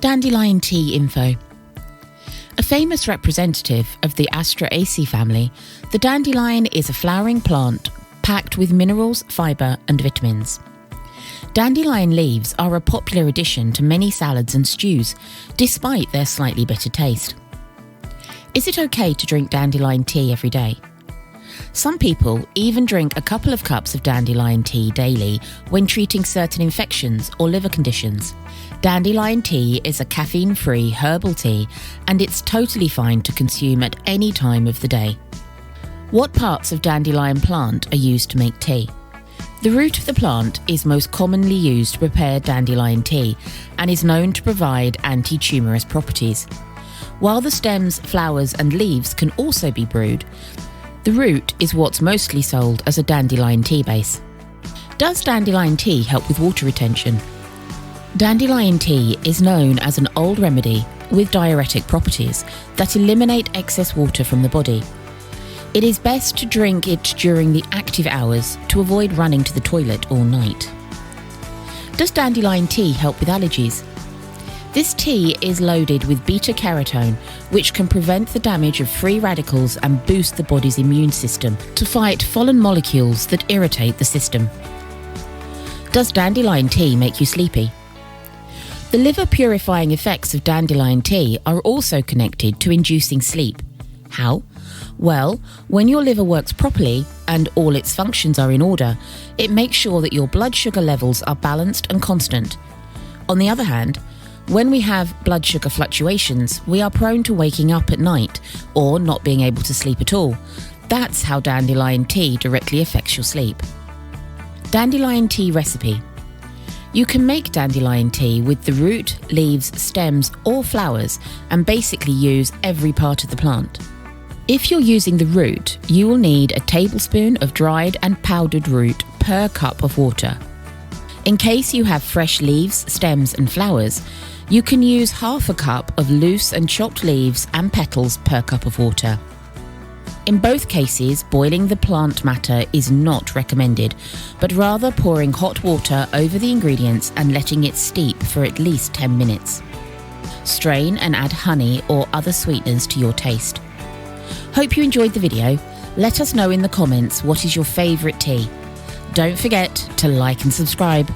Dandelion Tea Info. A famous representative of the Asteraceae family, the dandelion is a flowering plant packed with minerals, fibre and vitamins. Dandelion leaves are a popular addition to many salads and stews, despite their slightly bitter taste. Is it okay to drink dandelion tea every day? Some people even drink a couple of cups of dandelion tea daily when treating certain infections or liver conditions. Dandelion tea is a caffeine-free herbal tea, and it's totally fine to consume at any time of the day. What parts of dandelion plant are used to make tea? The root of the plant is most commonly used to prepare dandelion tea and is known to provide anti-tumorous properties. While the stems, flowers and leaves can also be brewed, the root is what's mostly sold as a dandelion tea base. Does dandelion tea help with water retention? Dandelion tea is known as an old remedy with diuretic properties that eliminate excess water from the body. It is best to drink it during the active hours to avoid running to the toilet all night. Does dandelion tea help with allergies? This tea is loaded with beta-carotene, which can prevent the damage of free radicals and boost the body's immune system to fight foreign molecules that irritate the system. Does dandelion tea make you sleepy? The liver-purifying effects of dandelion tea are also connected to inducing sleep. How? Well, when your liver works properly and all its functions are in order, it makes sure that your blood sugar levels are balanced and constant. On the other hand, when we have blood sugar fluctuations, we are prone to waking up at night or not being able to sleep at all. That's how dandelion tea directly affects your sleep. Dandelion Tea Recipe. You can make dandelion tea with the root, leaves, stems or flowers and basically use every part of the plant. If you're using the root, you will need a tablespoon of dried and powdered root per cup of water. In case you have fresh leaves, stems and flowers, you can use half a cup of loose and chopped leaves and petals per cup of water. In both cases, boiling the plant matter is not recommended, but rather pouring hot water over the ingredients and letting it steep for at least 10 minutes. Strain and add honey or other sweeteners to your taste. Hope you enjoyed the video. Let us know in the comments what is your favourite tea. Don't forget to like and subscribe.